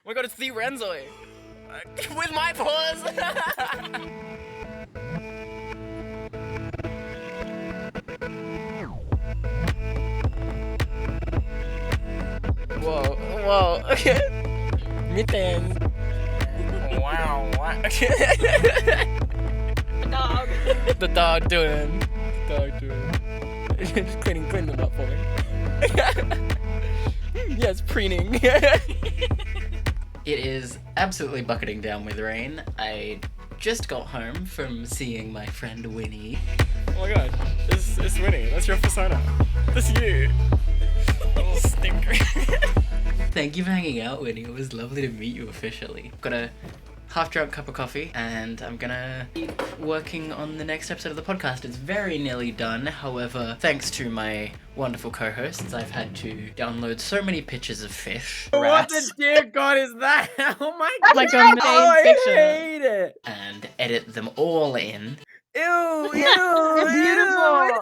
my god, it's the Renzoi! With my paws! Whoa. Mitten. Wow. The dog doing. Just clean them up for me. Yes, preening. It is absolutely bucketing down with rain. I just got home from seeing my friend Winnie. Oh my god, it's Winnie. That's your persona. That's you. Little stinker. Thank you for hanging out, Winnie. It was lovely to meet you officially. Got a half-drunk cup of coffee, and I'm gonna keep working on the next episode of the podcast. It's very nearly done. However, thanks to my wonderful co-hosts, I've had to download so many pictures of fish. What the dear God is that? Oh my God. Like a main picture. I hate it. And edit them all in. Ew. They're beautiful. No,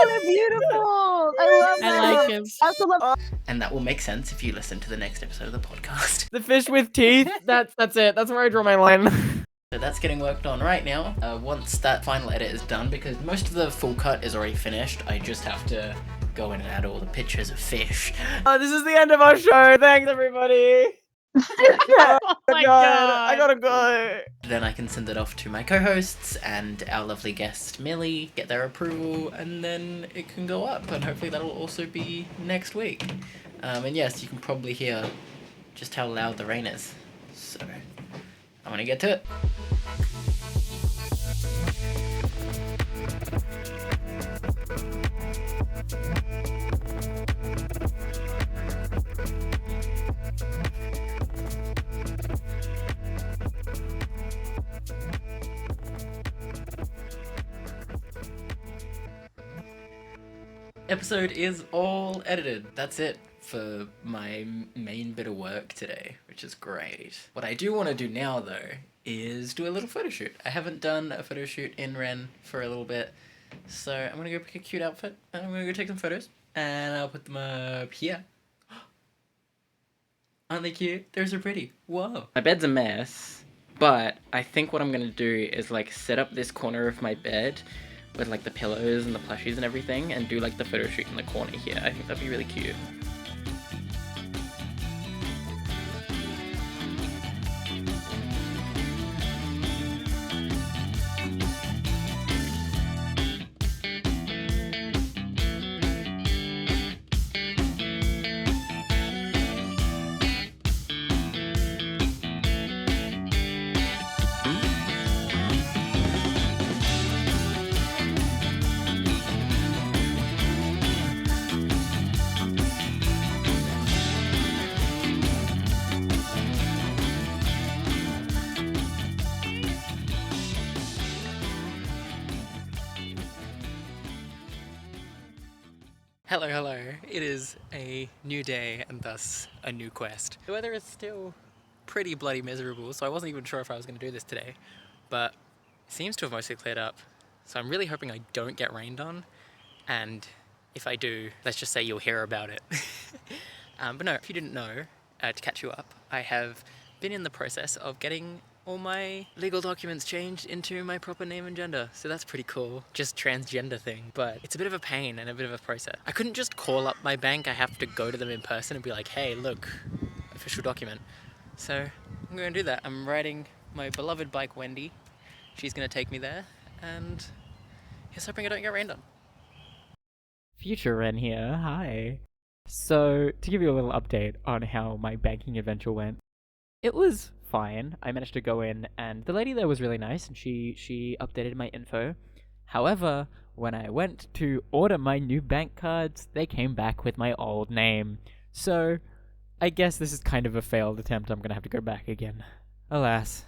they're beautiful. I love them. I like him. I also love. And that will make sense if you listen to the next episode of the podcast. The fish with teeth. That's it. That's where I draw my line. So that's getting worked on right now. Once that final edit is done, because most of the full cut is already finished, I just have to go in and add all the pictures of fish. This is the end of our show. Thanks, everybody. Oh my God. I gotta go. Then I can send it off to my co-hosts and our lovely guest Millie, get their approval, and then it can go up. And hopefully that'll also be next week. And yes, you can probably hear just how loud the rain is. So I'm gonna get to it. Episode is all edited. That's it for my main bit of work today, which is great. What I do want to do now, though, is do a little photo shoot. I haven't done a photo shoot in Ren for a little bit, so I'm going to go pick a cute outfit, and I'm going to go take some photos, and I'll put them up here. Aren't they cute? They're so pretty. Whoa. My bed's a mess, but I think what I'm going to do is, like, set up this corner of my bed with like the pillows and the plushies and everything, and do like the photo shoot in the corner here. I think that'd be really cute. Hello. It is a new day and thus a new quest. The weather is still pretty bloody miserable, so I wasn't even sure if I was going to do this today, but it seems to have mostly cleared up. So I'm really hoping I don't get rained on, and if I do, let's just say you'll hear about it. But no, if you didn't know, to catch you up, I have been in the process of getting all my legal documents changed into my proper name and gender, so that's pretty cool. Just transgender thing, but it's a bit of a pain and a bit of a process. I couldn't just call up my bank, I have to go to them in person and be like, hey, look, official document. So I'm going to do that. I'm riding my beloved bike, Wendy. She's going to take me there, and here's hoping I don't get rained on. Future Ren here, hi. So, to give you a little update on how my banking adventure went, it was fine. I managed to go in, and the lady there was really nice, and she updated my info. However, when I went to order my new bank cards, they came back with my old name. So, I guess this is kind of a failed attempt. I'm gonna have to go back again. Alas.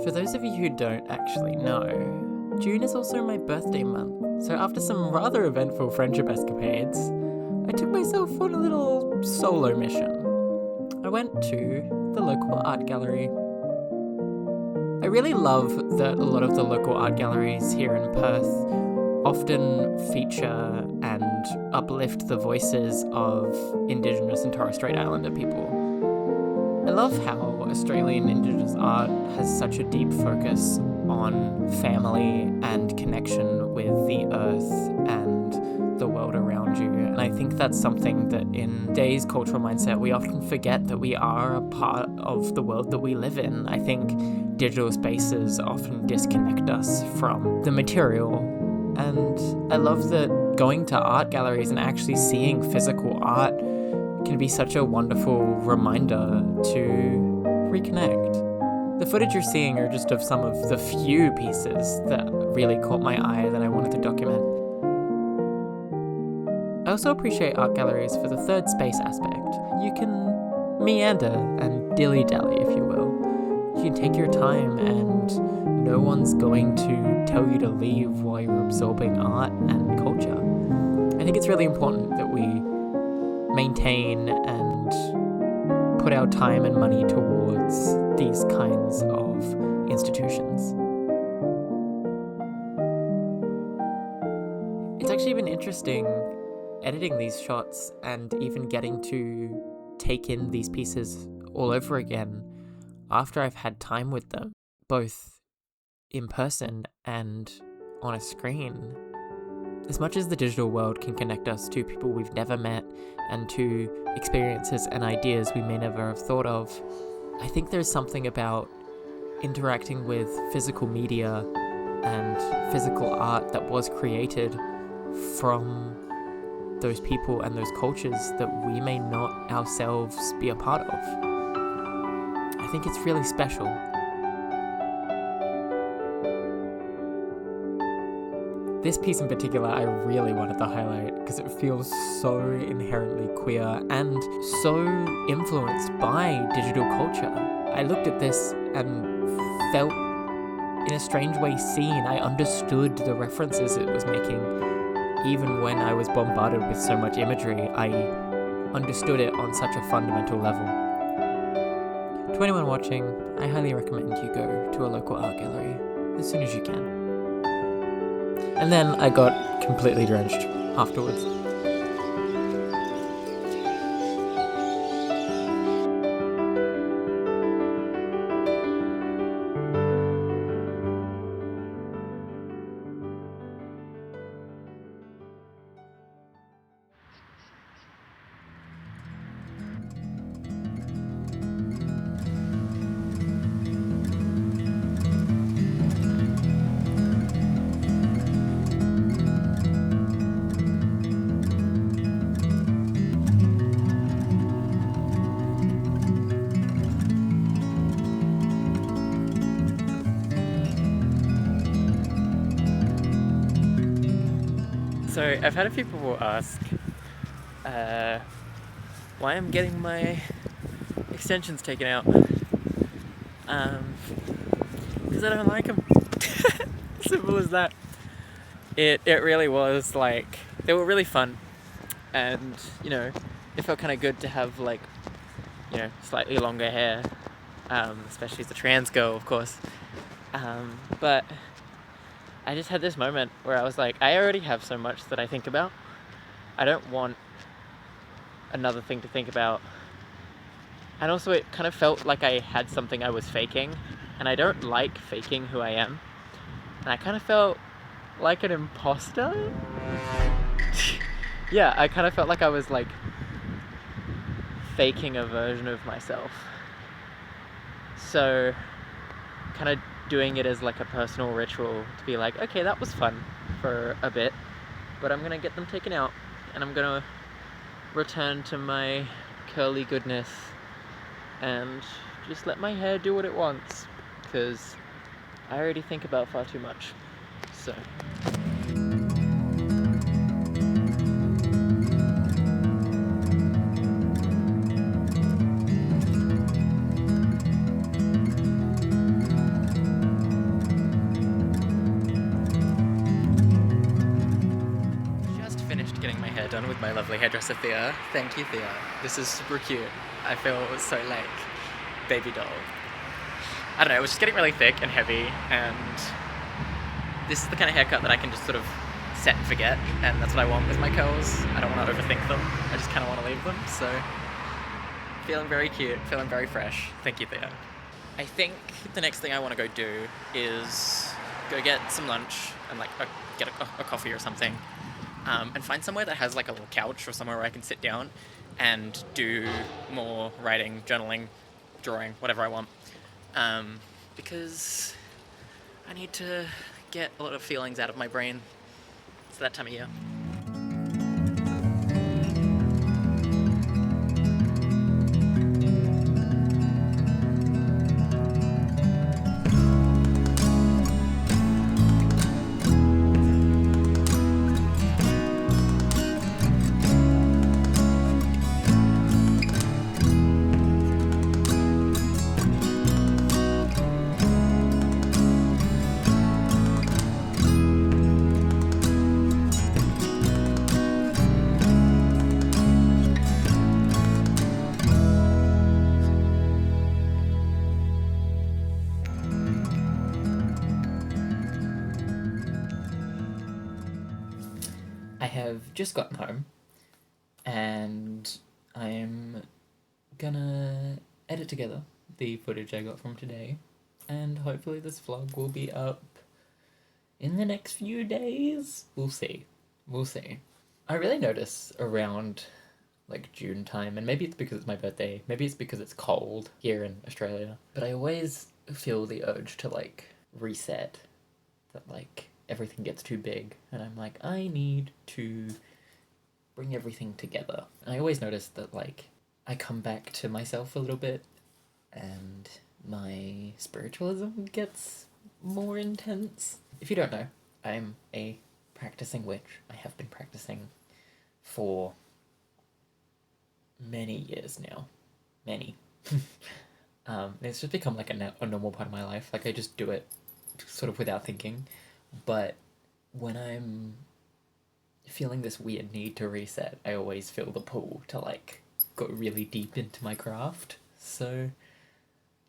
For those of you who don't actually know, June is also my birthday month, so after some rather eventful friendship escapades, I took myself on a little solo mission. I went to the local art gallery. really love that a lot of the local art galleries here in Perth often feature and uplift the voices of Indigenous and Torres Strait Islander people. I love how Australian Indigenous art has such a deep focus on family and connection with the earth and the world around you. And I think that's something that in today's cultural mindset, we often forget that we are a part of the world that we live in. I think digital spaces often disconnect us from the material. And I love that going to art galleries and actually seeing physical art can be such a wonderful reminder to reconnect. The footage you're seeing are just of some of the few pieces that really caught my eye that I wanted to document. I also appreciate art galleries for the third space aspect. You can meander and dilly-dally, if you will. You can take your time and no one's going to tell you to leave while you're absorbing art and culture. I think it's really important that we maintain and put our time and money towards these kinds of institutions. It's actually been interesting editing these shots and even getting to take in these pieces all over again after I've had time with them, both in person and on a screen. As much as the digital world can connect us to people we've never met and to experiences and ideas we may never have thought of, I think there's something about interacting with physical media and physical art that was created from those people and those cultures that we may not ourselves be a part of. I think it's really special. This piece in particular I really wanted to highlight because it feels so inherently queer and so influenced by digital culture. I looked at this and felt in a strange way seen. I understood the references it was making. Even when I was bombarded with so much imagery, I understood it on such a fundamental level. To anyone watching, I highly recommend you go to a local art gallery as soon as you can. And then I got completely drenched afterwards. So I've had a few people ask why I'm getting my extensions taken out. Because I don't like them. Simple as that. It really was like, they were really fun, and you know, it felt kind of good to have like, you know, slightly longer hair, especially as a trans girl, of course. But I just had this moment where I was like, I already have so much that I think about. I don't want another thing to think about. And also it kind of felt like I had something I was faking, and I don't like faking who I am. And I kind of felt like an imposter. Yeah, I kind of felt like I was like faking a version of myself. So kind of doing it as like a personal ritual to be like, okay, that was fun for a bit, but I'm gonna get them taken out and I'm gonna return to my curly goodness and just let my hair do what it wants, because I already think about far too much. So getting my hair done with my lovely hairdresser Thea. Thank you, Thea. This is super cute. I feel so like baby doll. I don't know, it was just getting really thick and heavy, and this is the kind of haircut that I can just sort of set and forget, and that's what I want with my curls. I don't want to overthink them, I just kind of want to leave them, so feeling very cute, feeling very fresh. Thank you, Theo. I think the next thing I want to go do is go get some lunch and like get a coffee or something, and find somewhere that has like a little couch or somewhere where I can sit down and do more writing, journaling, drawing, whatever I want. Because I need to get a lot of feelings out of my brain. It's that time of year. I have just gotten home, and I am gonna edit together the footage I got from today, and hopefully this vlog will be up in the next few days. We'll see. We'll see. I really notice around like June time, and maybe it's because it's my birthday, maybe it's because it's cold here in Australia, but I always feel the urge to like reset, that like everything gets too big, and I'm like, I need to bring everything together. And I always notice that like I come back to myself a little bit, and my spiritualism gets more intense. If you don't know, I'm a practicing witch. I have been practicing for many years now. Many. It's just become like a normal part of my life. Like I just do it sort of without thinking. But when I'm feeling this weird need to reset, I always feel the pull to like go really deep into my craft. So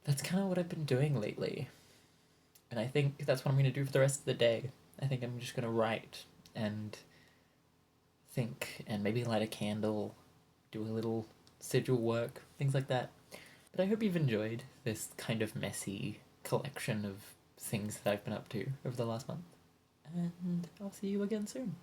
that's kind of what I've been doing lately. And I think that's what I'm going to do for the rest of the day. I think I'm just going to write and think and maybe light a candle, do a little sigil work, things like that. But I hope you've enjoyed this kind of messy collection of things that I've been up to over the last month. And I'll see you again soon.